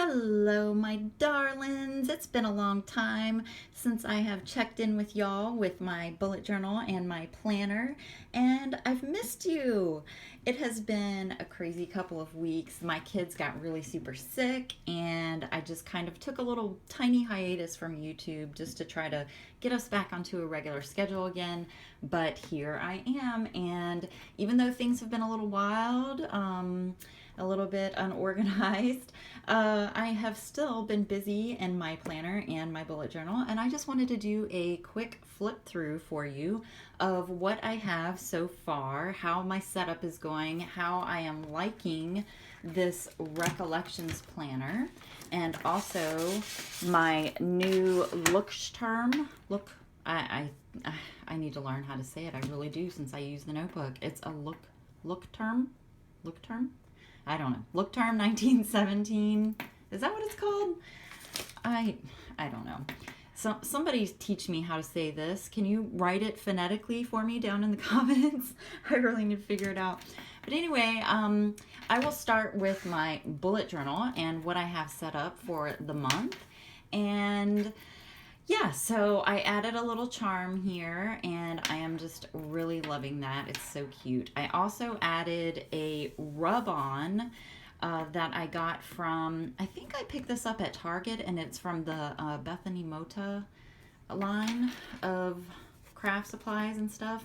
Hello, my darlings. It's been a long time since I have checked in with y'all with my bullet journal and my planner, and I've missed you. It has been a crazy couple of weeks. My kids got really super sick, and I just kind of took a little tiny hiatus from YouTube just to try to get us back onto a regular schedule again. But here I am, and even though things have been a little wild, a little bit unorganized, I have still been busy in my planner and my bullet journal, and I just wanted to do a quick flip through for you of what I have so far, how my setup is going, how I am liking this Recollections Planner, and also my new I need to learn how to say it. I really do, since I use the notebook. It's a look term. I don't know. Look term 1917. Is that what it's called? I don't know. So somebody teach me how to say this. Can you write it phonetically for me down in the comments? I really need to figure it out. But anyway, I will start with my bullet journal and what I have set up for the month. And yeah, so I added a little charm here, and I am just really loving that. It's so cute. I also added a rub-on that I got from, I think I picked this up at Target, and it's from the Bethany Mota line of craft supplies and stuff.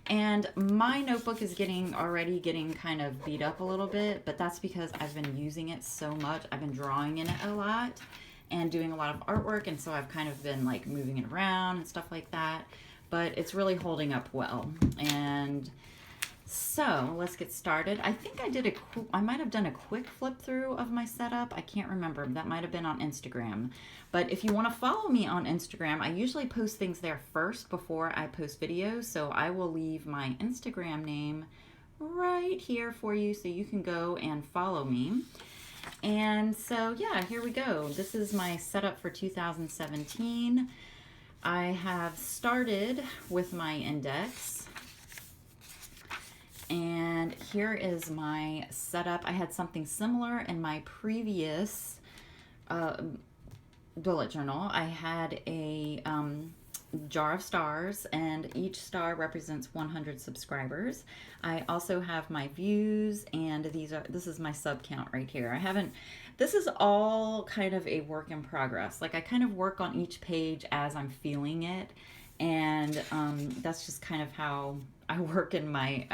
And my notebook is already getting kind of beat up a little bit, but that's because I've been using it so much. I've been drawing in it a lot and doing a lot of artwork, and so I've kind of been like moving it around and stuff like that, but it's really holding up well. And so let's get started. I think I might have done a quick flip through of my setup. I can't remember. That might have been on Instagram. But if you want to follow me on Instagram, I usually post things there first before I post videos, so I will leave my Instagram name right here for you so you can go and follow me. And so, yeah, here we go. This is my setup for 2017. I have started with my index. And here is my setup. I had something similar in my previous bullet journal. I had a jar of stars, and each star represents 100 subscribers. I also have my views, and this is my sub count right here. This is all kind of a work in progress. Like, I kind of work on each page as I'm feeling it, and that's just kind of how I work in my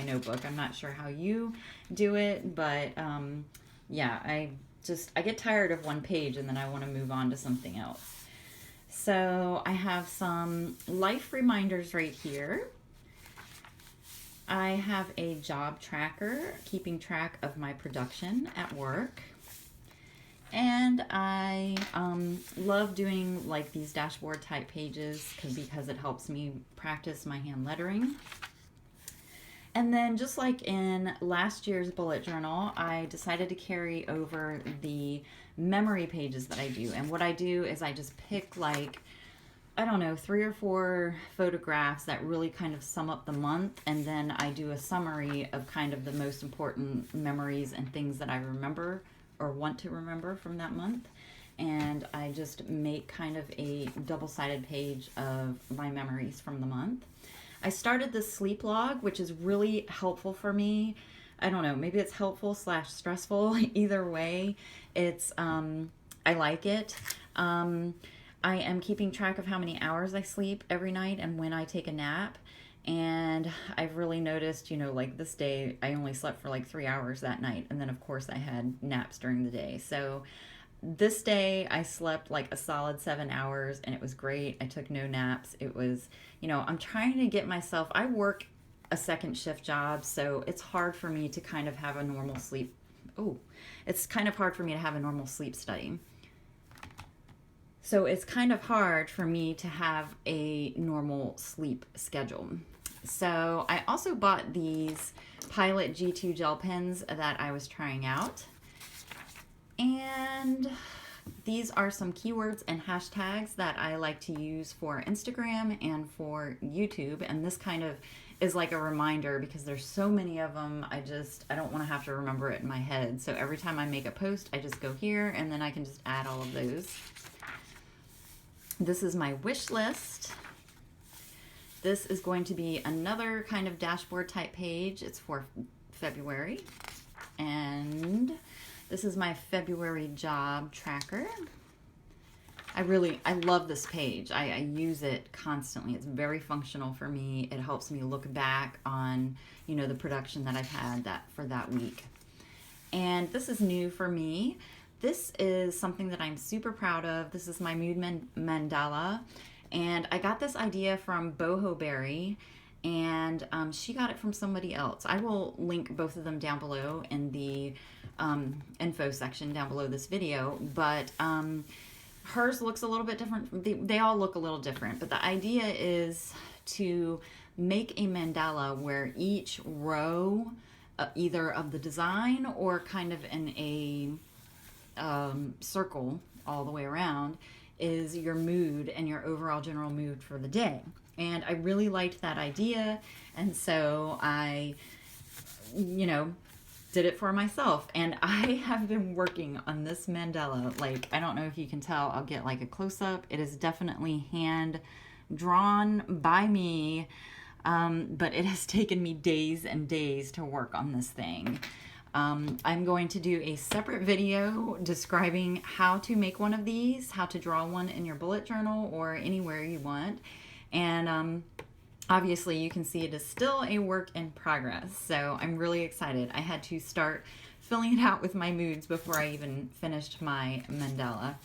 notebook. I'm not sure how you do it, but yeah, I get tired of one page and then I want to move on to something else. So I have some life reminders right here. I have a job tracker, keeping track of my production at work. And I love doing like these dashboard type pages because it helps me practice my hand lettering. And then, just like in last year's bullet journal, I decided to carry over the memory pages that I do. And what I do is I just pick, like, I don't know, 3 or 4 photographs that really kind of sum up the month. And then I do a summary of kind of the most important memories and things that I remember or want to remember from that month. And I just make kind of a double-sided page of my memories from the month. I started this sleep log, which is really helpful for me. I don't know, maybe it's helpful / stressful. Either way, it's I like it. I am keeping track of how many hours I sleep every night and when I take a nap. And I've really noticed, like this day, I only slept for like 3 hours that night. And then, of course, I had naps during the day. So this day I slept like a solid 7 hours, and it was great. I took no naps. It was, I'm trying to get myself, I work a second shift job, so it's hard for me to kind of have a normal sleep. It's kind of hard for me to have a normal sleep study. So it's kind of hard for me to have a normal sleep schedule. So I also bought these Pilot G2 gel pens that I was trying out. And these are some keywords and hashtags that I like to use for Instagram and for YouTube. And this kind of is like a reminder, because there's so many of them. I don't want to have to remember it in my head. So every time I make a post, I just go here and then I can just add all of those. This is my wish list. This is going to be another kind of dashboard type page. It's for February. And this is my February job tracker. I love this page. I use it constantly. It's very functional for me. It helps me look back on, you know, the production that I've had for that week. And this is new for me. This is something that I'm super proud of. This is my mood mandala. And I got this idea from Boho Berry, and she got it from somebody else. I will link both of them down below in the info section down below this video. But hers looks a little bit different. They all look a little different, but the idea is to make a mandala where each row, either of the design or kind of in a circle all the way around, is your mood and your overall general mood for the day. And I really liked that idea, and so I, you know, did it for myself. And I have been working on this mandala, like, I don't know if you can tell, I'll get like a close-up. It is definitely hand drawn by me, but it has taken me days and days to work on this thing. I'm going to do a separate video describing how to make one of these, how to draw one in your bullet journal or anywhere you want. And obviously you can see it is still a work in progress. So I'm really excited. I had to start filling it out with my moods before I even finished my mandala.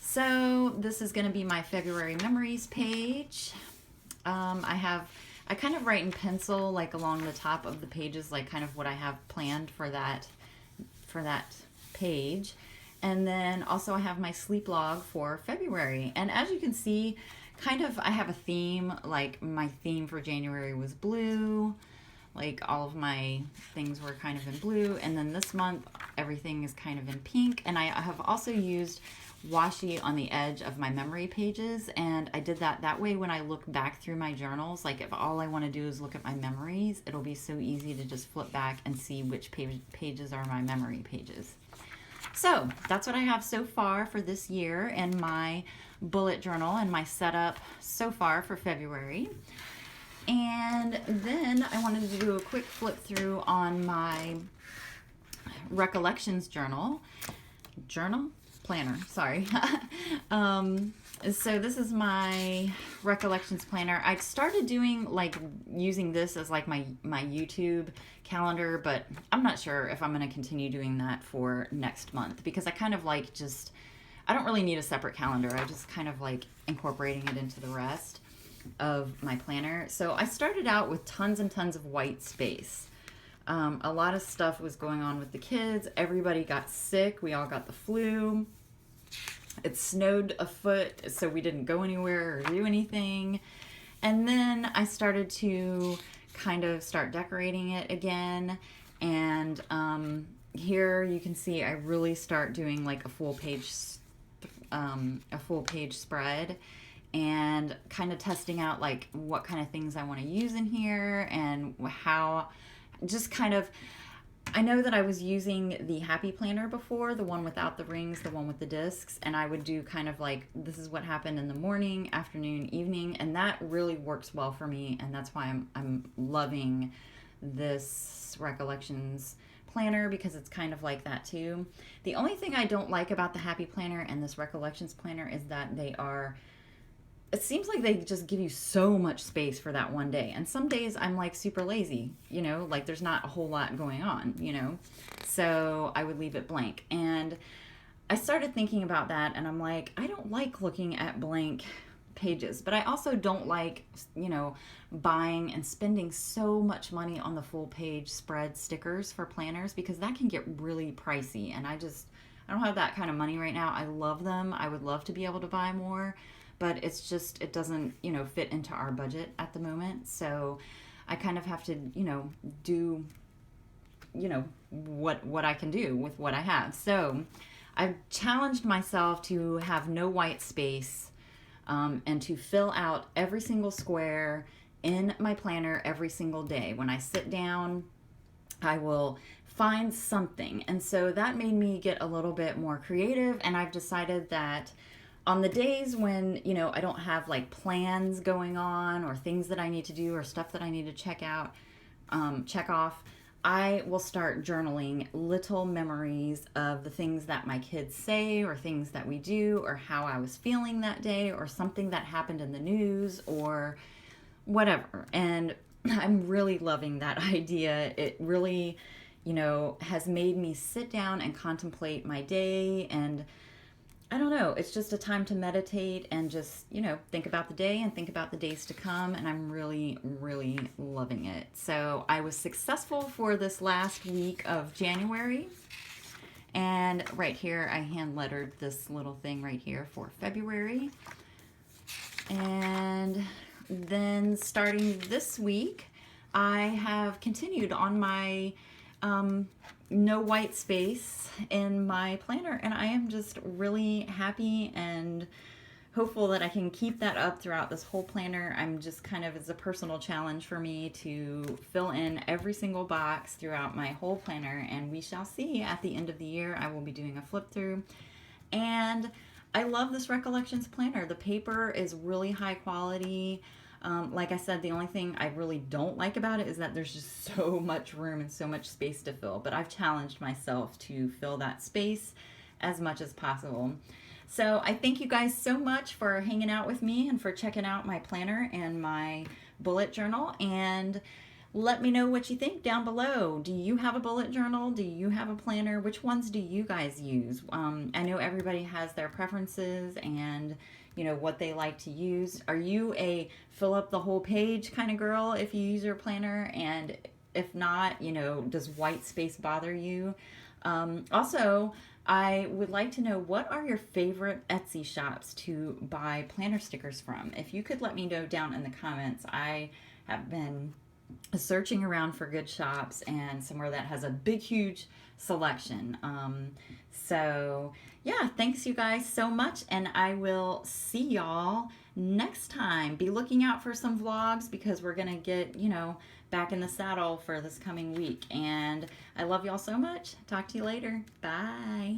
So this is going to be my February memories page. I kind of write in pencil, like along the top of the pages, like kind of what I have planned for that page. And then also I have my sleep log for February. And as you can see, kind of I have a theme. Like my theme for January was blue. Like all of my things were kind of in blue. And then this month, everything is kind of in pink. And I have also used washi on the edge of my memory pages, and I did that way when I look back through my journals, like if all I want to do is look at my memories, it'll be so easy to just flip back and see which pages are my memory pages. So that's what I have so far for this year in my bullet journal and my setup so far for February. And then I wanted to do a quick flip through on my Recollections planner, sorry. So this is my Recollections planner. I started doing using this as like my YouTube calendar, but I'm not sure if I'm going to continue doing that for next month, because I kind of I don't really need a separate calendar. I just kind of like incorporating it into the rest of my planner. So I started out with tons and tons of white space. A lot of stuff was going on with the kids. Everybody got sick. We all got the flu. It snowed a foot, so we didn't go anywhere or do anything. And then I started to kind of start decorating it again. And here you can see I really start doing like a full page spread, and kind of testing out like what kind of things I want to use in here, and how just kind of, I know that I was using the Happy Planner before, the one without the rings, the one with the discs, and I would do kind of like, this is what happened in the morning, afternoon, evening, and that really works well for me, and that's why I'm loving this Recollections planner, because it's kind of like that too. The only thing I don't like about the Happy Planner and this Recollections planner is that it seems like they just give you so much space for that one day. And some days I'm like super lazy, you know, like there's not a whole lot going on, you know, so I would leave it blank. And I started thinking about that, and I'm like, I don't like looking at blank pages, but I also don't like, you know, buying and spending so much money on the full page spread stickers for planners, because that can get really pricey. And I don't have that kind of money right now. I love them. I would love to be able to buy more, but it's just, it doesn't, you know, fit into our budget at the moment. So I kind of have to, you know, do, you know, what I can do with what I have. So I've challenged myself to have no white space, and to fill out every single square in my planner every single day. When I sit down, I will find something. And so that made me get a little bit more creative. And I've decided that on the days when, you know, I don't have like plans going on or things that I need to do or stuff that I need to check off, I will start journaling little memories of the things that my kids say or things that we do or how I was feeling that day or something that happened in the news or whatever. And I'm really loving that idea. It really, you know, has made me sit down and contemplate my day. And I don't know, it's just a time to meditate and just, you know, think about the day and think about the days to come. And I'm really, really loving it. So I was successful for this last week of January. And right here, I hand lettered this little thing right here for February. And then starting this week, I have continued on my no white space in my planner, and I am just really happy and hopeful that I can keep that up throughout this whole planner. I'm just kind of, it's a personal challenge for me to fill in every single box throughout my whole planner, and we shall see at the end of the year. I will be doing a flip through, and I love this Recollections planner. The paper is really high quality. Like I said, the only thing I really don't like about it is that there's just so much room and so much space to fill, but I've challenged myself to fill that space as much as possible. So I thank you guys so much for hanging out with me and for checking out my planner and my bullet journal, and let me know what you think down below. Do you have a bullet journal? Do you have a planner? Which ones do you guys use? I know everybody has their preferences and, you know, what they like to use. Are you a fill up the whole page kind of girl if you use your planner? And if not, you know, does white space bother you? Also, I would like to know, what are your favorite Etsy shops to buy planner stickers from? If you could let me know down in the comments. I have been searching around for good shops and somewhere that has a big, huge selection. So yeah, thanks you guys so much, and I will see y'all next time. Be looking out for some vlogs because we're gonna get, you know, back in the saddle for this coming week. And I love y'all so much. Talk to you later. Bye.